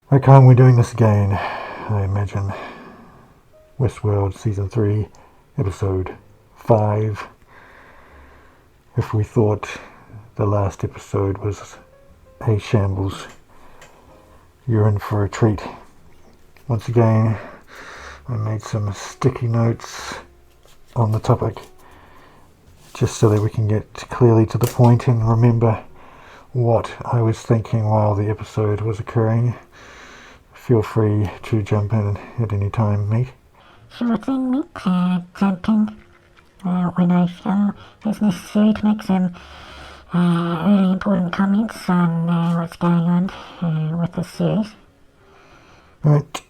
Why can't we doing this again? I imagine. Westworld Season 3, Episode 5. If we thought the last episode was a shambles, you're in for a treat. Once again, I made some sticky notes on the topic, just so that we can get clearly to the point and remember what I was thinking while the episode was occurring. Feel free to jump in at any time, mate. Sure thing, mate. Jump in when I feel it's necessary to make some really important comments on what's going on with this series. Right.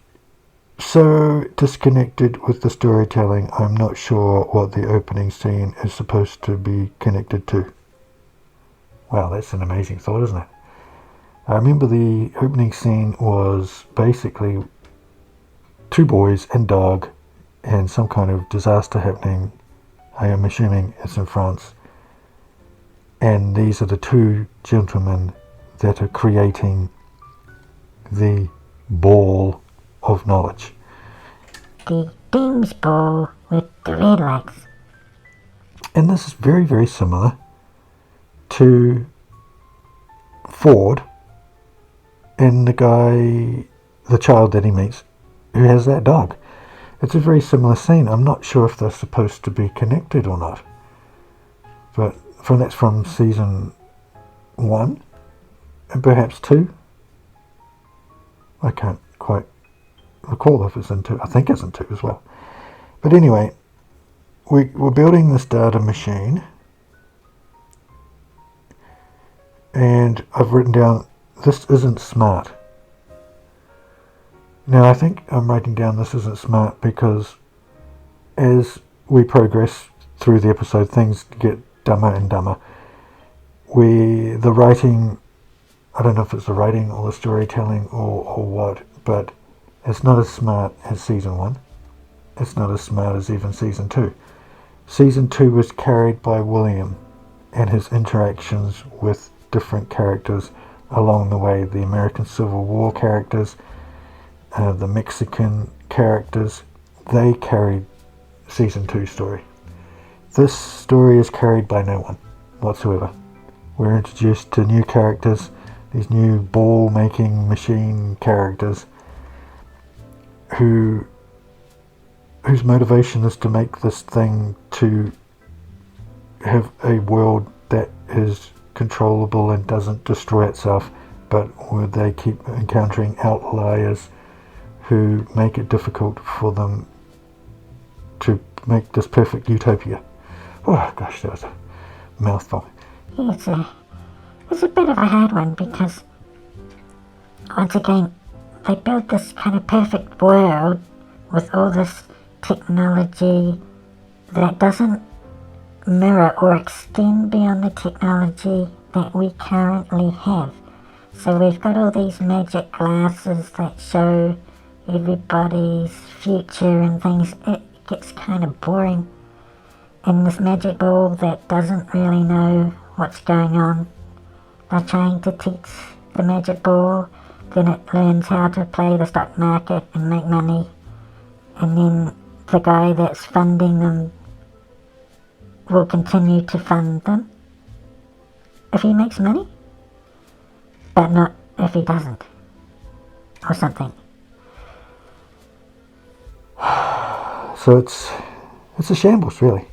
So, disconnected with the storytelling, I'm not sure what the opening scene is supposed to be connected to. Wow, that's an amazing thought, isn't it? I remember the opening scene was basically two boys and dog and some kind of disaster happening. I am assuming it's in France. And these are the two gentlemen that are creating the ball of knowledge. The Beams Ball with the red lights. And this is very, very similar to Ford and the child that he meets, who has that dog. It's a very similar scene. I'm not sure if they're supposed to be connected or not. But that's from season 1 and perhaps 2. I can't quite recall if it's in 2. I think it's in 2 as well. But anyway, we're building this data machine, and I've written down, this isn't smart. Now I think I'm writing down this isn't smart because as we progress through the episode, things get dumber and dumber. The writing, I don't know if it's the writing or the storytelling or what, but it's not as smart as season 1. It's not as smart as even season 2. Season 2 was carried by William and his interactions with different characters along the way. The American Civil War characters, the Mexican characters, they carried season 2 story. This story is carried by no one whatsoever. We're introduced to new characters, these new ball-making machine characters whose motivation is to make this thing to have a world that is controllable and doesn't destroy itself, but where they keep encountering outliers who make it difficult for them to make this perfect utopia. Oh gosh, that was a mouthful. It's a bit of a hard one because, once again, they built this kind of perfect world with all this technology that doesn't mirror or extend beyond the technology that we currently have. So we've got all these magic glasses that show everybody's future and things. It gets kind of boring. And this magic ball that doesn't really know what's going on. They're trying to teach the magic ball, then it learns how to play the stock market and make money. And then the guy that's funding them will continue to fund them if he makes money, but not if he doesn't, or something. So it's a shambles, really.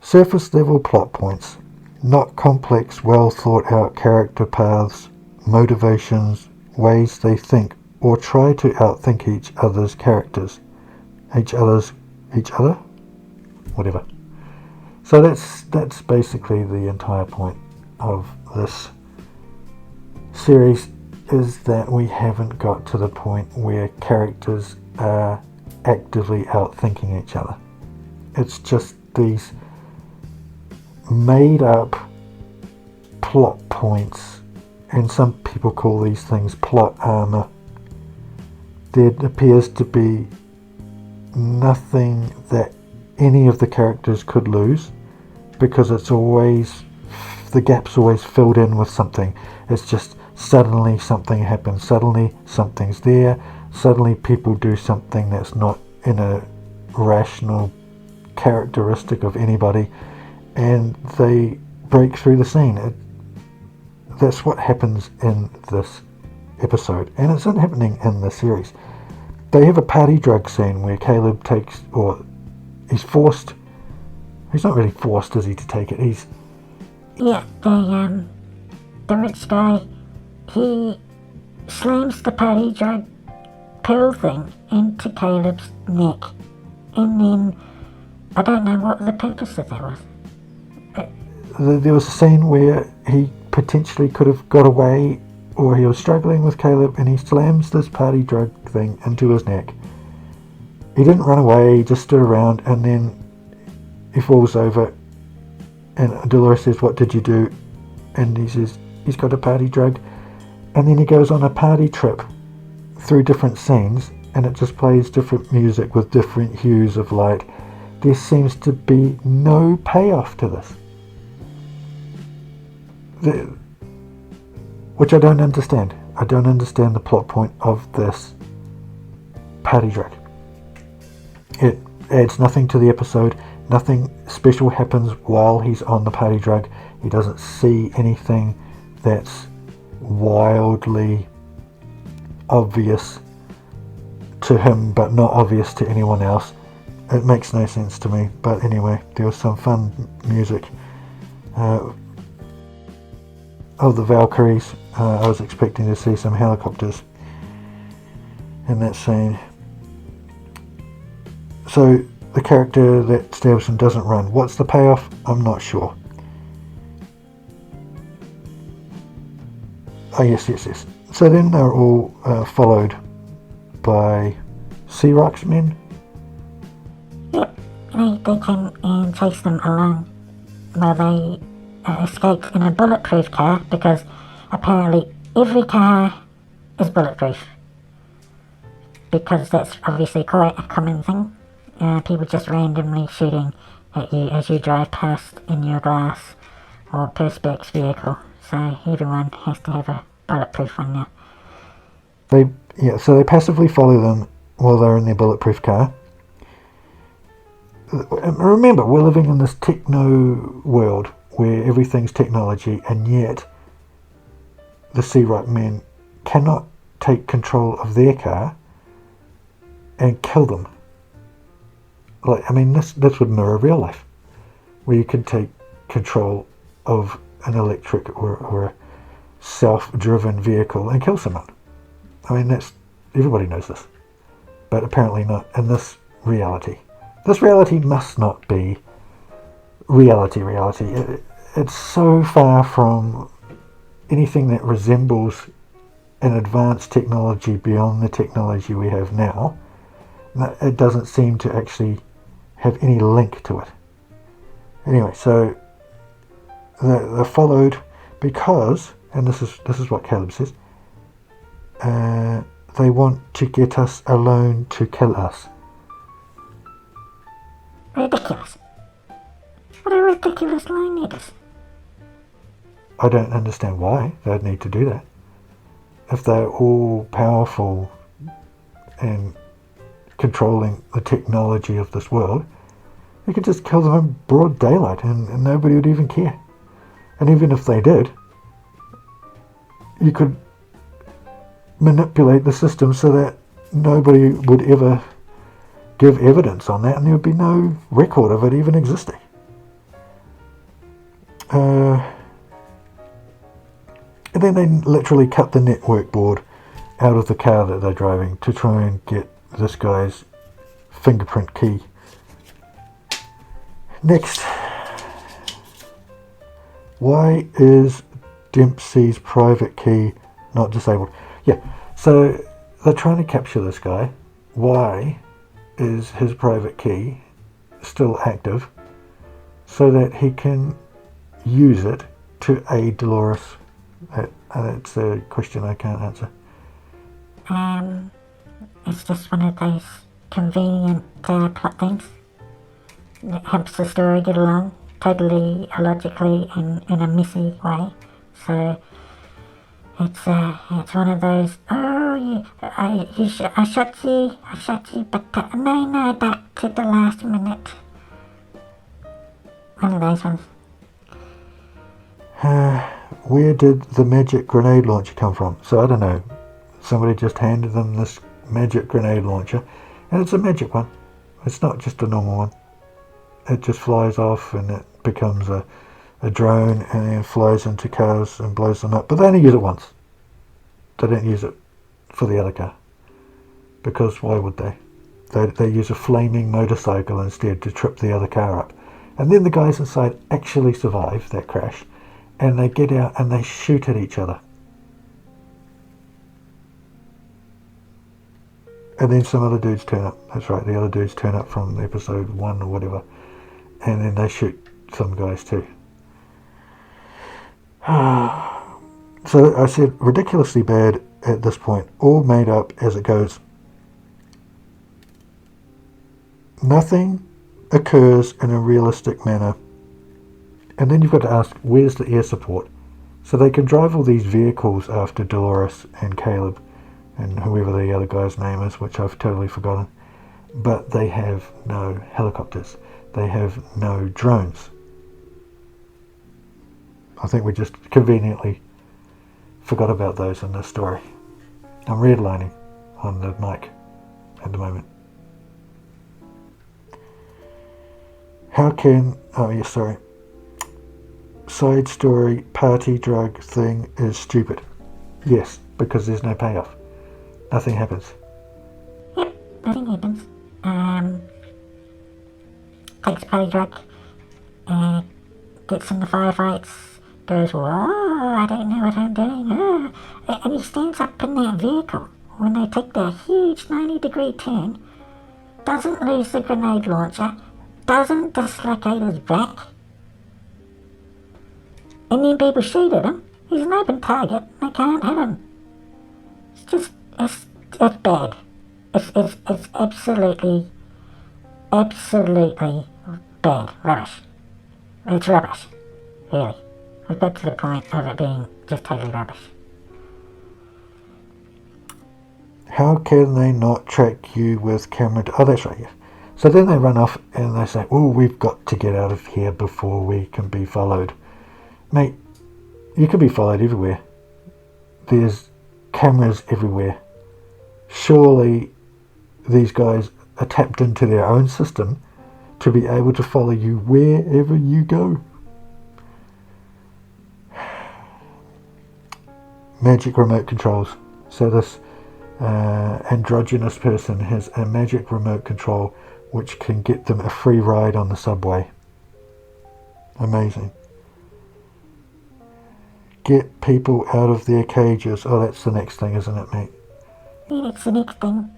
Surface level plot points, not complex, well thought out character paths, motivations, ways they think or try to outthink each other's characters. Each other? Whatever. So that's basically the entire point of this series, is that we haven't got to the point where characters are actively outthinking each other. It's just these made up plot points, and some people call these things plot armor. There appears to be nothing that any of the characters could lose, because it's always, the gap's always filled in with something. It's just suddenly something happens, suddenly something's there, suddenly people do something that's not in a rational characteristic of anybody, and they break through the scene. That's what happens in this episode, and it's not happening in the series. They have a party drug scene where Caleb takes, or he's forced. He's not really forced, is he, to take it? Yeah, the rich guy, he slams the party drug pill thing into Caleb's neck, and then I don't know what the purpose of that was. There was a scene where he potentially could have got away, or he was struggling with Caleb, and he slams this party drug thing into his neck. He didn't run away, he just stood around, and then he falls over, and Dolores says, "What did you do?" And he says, he's got a party drug, and then he goes on a party trip through different scenes, and it just plays different music with different hues of light. There seems to be no payoff to this. Which I don't understand. I don't understand the plot point of this party drug. It adds nothing to the episode. Nothing special happens while he's on the party drug. He doesn't see anything that's wildly obvious to him but not obvious to anyone else. It makes no sense to me. But anyway, there was some fun music. Of the Valkyries, I was expecting to see some helicopters in that scene. So the character that stabs him doesn't run. What's the payoff? I'm not sure. Oh yes. So then they're all followed by Sea Rock's men. Yep, they came and chased them along while they escaped in a bulletproof car, because apparently every car is bulletproof, because that's obviously quite a common thing. People just randomly shooting at you as you drive past in your glass or perspex vehicle, so everyone has to have a bulletproof one now. So they passively follow them while they're in their bulletproof car. Remember, we're living in this techno world where everything's technology, and yet the Sea Rock men cannot take control of their car and kill them. This would mirror real life, where you could take control of an electric or a self-driven vehicle and kill someone. Everybody knows this, but apparently not in this reality. This reality must not be reality. It's so far from anything that resembles an advanced technology beyond the technology we have now. It doesn't seem to actually have any link to it. Anyway, so they're followed because, and this is what Caleb says, they want to get us alone to kill us. Ridiculous. What a ridiculous line it is. I don't understand why they'd need to do that. If they're all powerful and controlling the technology of this world, you could just kill them in broad daylight and nobody would even care. And even if they did, you could manipulate the system so that nobody would ever give evidence on that, and there would be no record of it even existing. And then they literally cut the network board out of the car that they're driving to try and get this guy's fingerprint key. Next, why is Dempsey's private key not disabled? Yeah, so they're trying to capture this guy. Why is his private key still active so that he can use it to aid Dolores? That's a question I can't answer. It's just one of those convenient plot things that helps the story get along totally illogically and in a messy way. So It's one of those. Oh, I shot you, but no, back to the last minute. One of those ones. Where did the magic grenade launcher come from? So I don't know. Somebody just handed them this magic grenade launcher, and it's a magic one. It's not just a normal one. It just flies off and it becomes a drone and then flies into cars and blows them up. But they only use it once. They don't use it for the other car. Because why would they? They use a flaming motorcycle instead to trip the other car up. And then the guys inside actually survive that crash. And they get out and they shoot at each other. And then some other dudes turn up. That's right, the other dudes turn up from episode 1 or whatever. And then they shoot some guys too. So I said ridiculously bad at this point, all made up as it goes. Nothing occurs in a realistic manner. And then you've got to ask, where's the air support? So they can drive all these vehicles after Dolores and Caleb and whoever the other guy's name is, which I've totally forgotten. But they have no helicopters. They have no drones. I think we just conveniently forgot about those in this story. I'm redlining on the mic at the moment. Side story, party drug thing is stupid. Yes, because there's no payoff. Nothing happens. Yep, nothing happens. Takes a party drug, gets in the firefights, goes, whoa, I don't know what I'm doing. And he stands up in that vehicle when they take their huge 90-degree turn, doesn't lose the grenade launcher, doesn't dislocate his back, and then people shoot at him. He's an open target, they can't hit him. It's bad. It's absolutely bad. Rubbish. It's rubbish. Really. We've got to the point of it being just totally rubbish. How can they not track you with camera? Oh, that's right, yeah. So then they run off and they say, oh, we've got to get out of here before we can be followed. Mate, you can be followed everywhere. There's cameras everywhere. Surely these guys are tapped into their own system to be able to follow you wherever you go. Magic remote controls. So this androgynous person has a magic remote control which can get them a free ride on the subway. Amazing. Get people out of their cages. Oh, that's the next thing, isn't it, mate? Yeah, that's the next thing.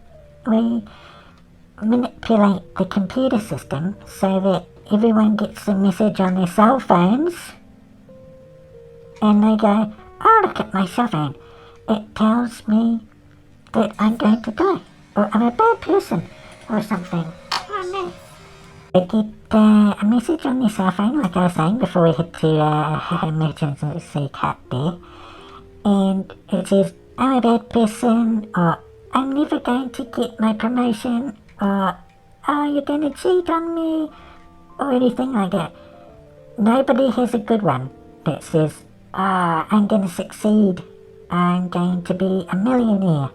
We manipulate the computer system so that everyone gets a message on their cell phones and they go, oh, look at my cell phone. It tells me that I'm going to die, or I'm a bad person, or something. Oh no. They get a message on their cell phone, like I was saying before we hit to emergency cut there, and it says, I'm a bad person, or I'm never going to get my promotion, or oh, you're going to cheat on me, or anything like that. Nobody has a good one that says, I'm going to succeed, I'm going to be a millionaire.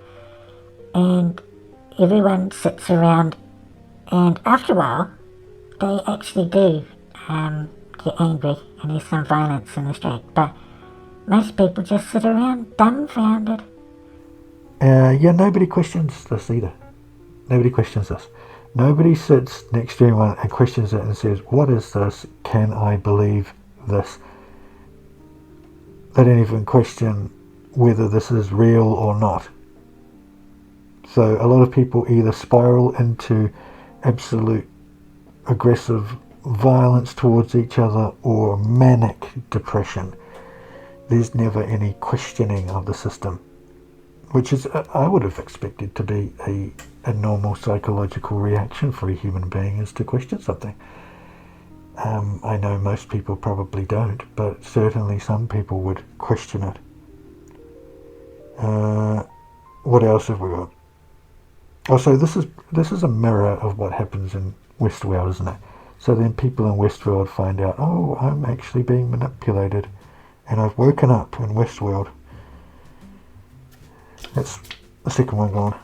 And everyone sits around, and after a while, they actually do get angry, and there's some violence in the street. But most people just sit around dumbfounded. Yeah, nobody questions this either. Nobody questions this. Nobody sits next to anyone and questions it and says, what is this? Can I believe this? They don't even question whether this is real or not. So a lot of people either spiral into absolute aggressive violence towards each other or manic depression. There's never any questioning of the system, which is, I would have expected to be a normal psychological reaction for a human being, is to question something. I know most people probably don't, but certainly some people would question it. What else have we got? Also, this is a mirror of what happens in Westworld, isn't it? So then people in Westworld find out, oh, I'm actually being manipulated, and I've woken up in Westworld. That's the second one gone.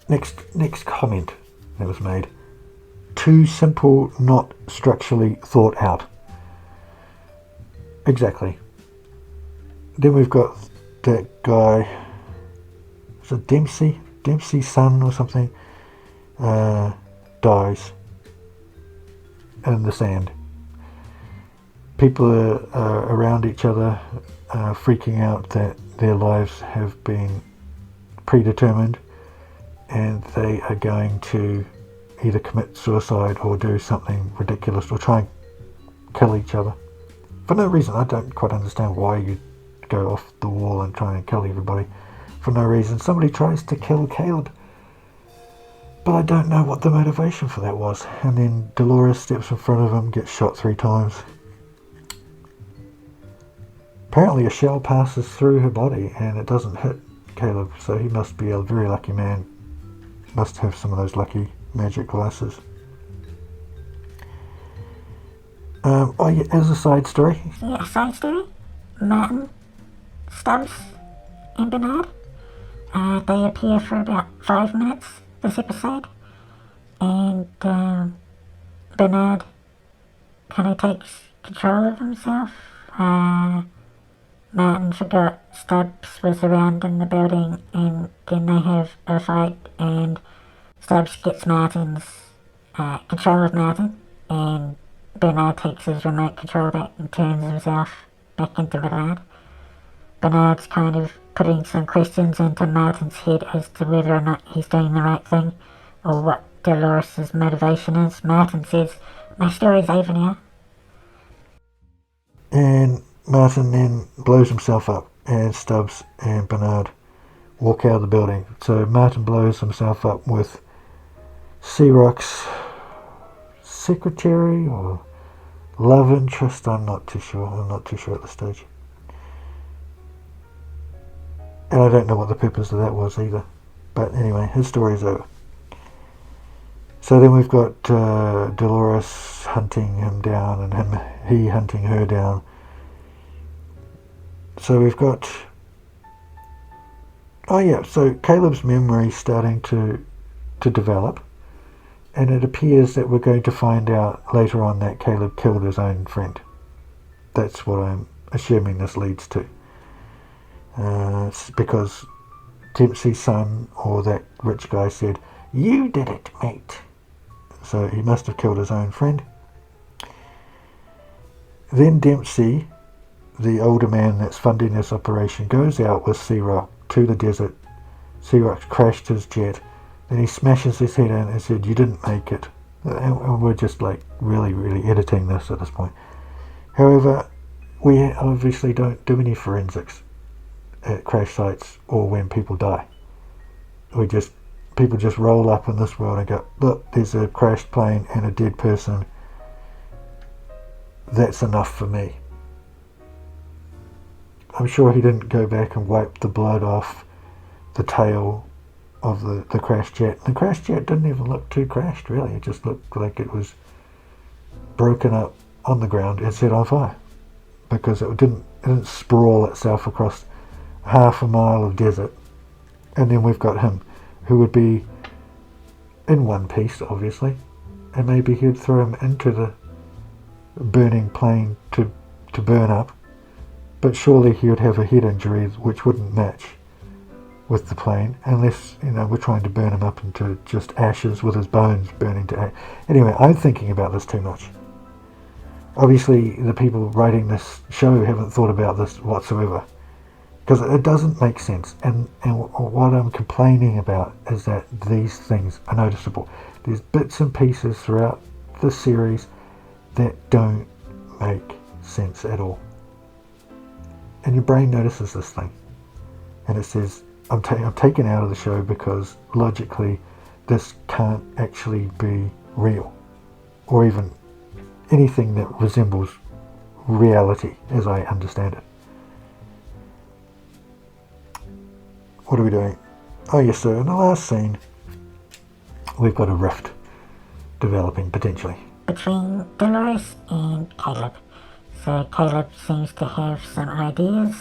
Next comment that was made. Too simple, not structurally thought out. Exactly. Then we've got that guy, is it Dempsey? Dempsey's son or something, dies in the sand. People are around each other, freaking out that their lives have been predetermined and they are going to either commit suicide or do something ridiculous or try and kill each other. For no reason. I don't quite understand why you'd go off the wall and try and kill everybody. For no reason. Somebody tries to kill Caleb, but I don't know what the motivation for that was. And then Dolores steps in front of him, gets shot 3 times. Apparently a shell passes through her body and it doesn't hit Caleb, so he must be a very lucky man. Must have some of those lucky magic glasses. Oh yeah, as a side story. Yeah, side story. Martin, Stubbs, and Bernard. They appear for about 5 minutes this episode, and Bernard kind of takes control of himself. Martin forgot Stubbs was around in the building, and then they have a fight, and Stubbs gets Martin's control of Martin, and Bernard takes his remote control back and turns himself back into Bernard. Bernard's kind of putting some questions into Martin's head as to whether or not he's doing the right thing or what Dolores' motivation is. Martin says, "My story's over now." And Martin then blows himself up, and Stubbs and Bernard walk out of the building. So Martin blows himself up with C-Rock's secretary or love interest. I'm not too sure at this stage. And I don't know what the purpose of that was either. But anyway, his story's over. So then we've got Dolores hunting him down and he hunting her down. So we've got... Oh yeah, so Caleb's memory's starting to develop. And it appears that we're going to find out later on that Caleb killed his own friend. That's what I'm assuming this leads to. It's because Dempsey's son or that rich guy said, "You did it, mate." So he must have killed his own friend. Then Dempsey, the older man that's funding this operation, goes out with C-Rock to the desert. C-Rock's crashed his jet. Then he smashes his head in and said, "You didn't make it." And we're just like really, really editing this at this point. However, we obviously don't do any forensics at crash sites or when people die. People just roll up in this world and go, "Look, there's a crashed plane and a dead person. That's enough for me." I'm sure he didn't go back and wipe the blood off the tail of the crashed jet. The crashed jet didn't even look too crashed, really. It just looked like it was broken up on the ground and set on fire, because it didn't sprawl itself across half a mile of desert. And then we've got him, who would be in one piece, obviously, and maybe he'd throw him into the burning plane to burn up, but surely he would have a head injury which wouldn't match with the plane, unless, we're trying to burn him up into just ashes with his bones burning to ash. Anyway, I'm thinking about this too much. Obviously, the people writing this show haven't thought about this whatsoever, because it doesn't make sense. And what I'm complaining about is that these things are noticeable. There's bits and pieces throughout the series that don't make sense at all. And your brain notices this thing. And it says, I'm taken out of the show because logically this can't actually be real. Or even anything that resembles reality as I understand it. what are we doing? Oh yes, so in the last scene, we've got a rift developing, potentially. Between Dolores and Caleb. So Caleb seems to have some ideas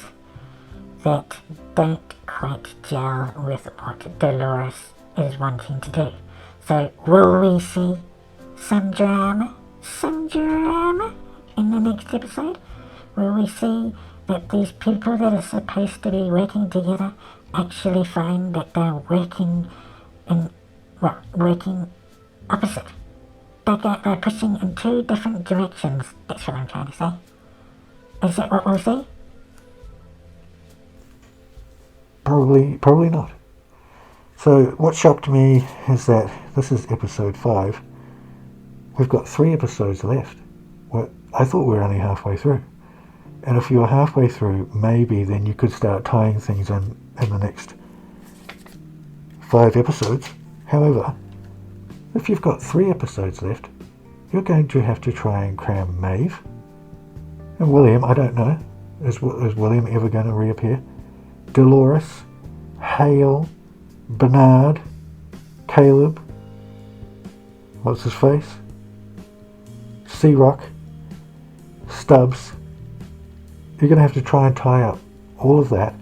that don't quite gel with what Dolores is wanting to do. So will we see some drama in the next episode? Will we see that these people that are supposed to be working together actually find that they're working opposite? They're pushing in two different directions. That's what I'm trying to say. Is that what we'll see? Probably not. So what shocked me is that this is episode 5. We've got 3 episodes left. I thought we were only halfway through. And if you're halfway through, maybe then you could start tying things in the next 5 episodes. However, if you've got 3 episodes left, you're going to have to try and cram Maeve. And William, I don't know. Is William ever going to reappear? Dolores, Hale, Bernard, Caleb, what's his face? Sea-Rock, Stubbs. You're going to have to try and tie up all of that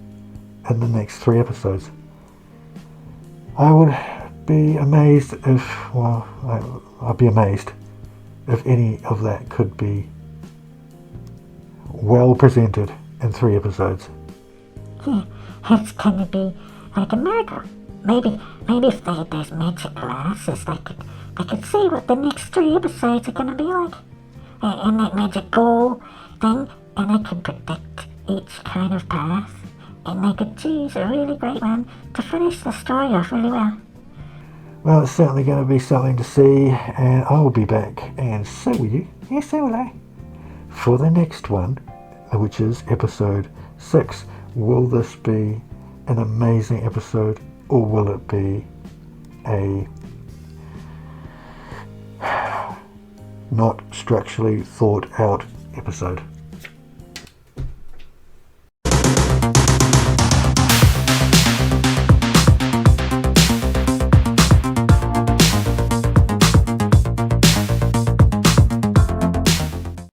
in the next 3 episodes. I would be amazed if, I'd be amazed if any of that could be well presented in 3 episodes. Yeah, it's gonna be like a miracle. Maybe if they had those magic glasses, they could see what the next 3 episodes are gonna be like. And that magic ball thing, and they could predict each kind of path, and they could choose a really great one to finish the story off really well. Well, it's certainly going to be something to see, and I will be back, and so will you. Yes, so will I. For the next one, which is episode 6. Will this be an amazing episode, or will it be a not structurally thought out episode?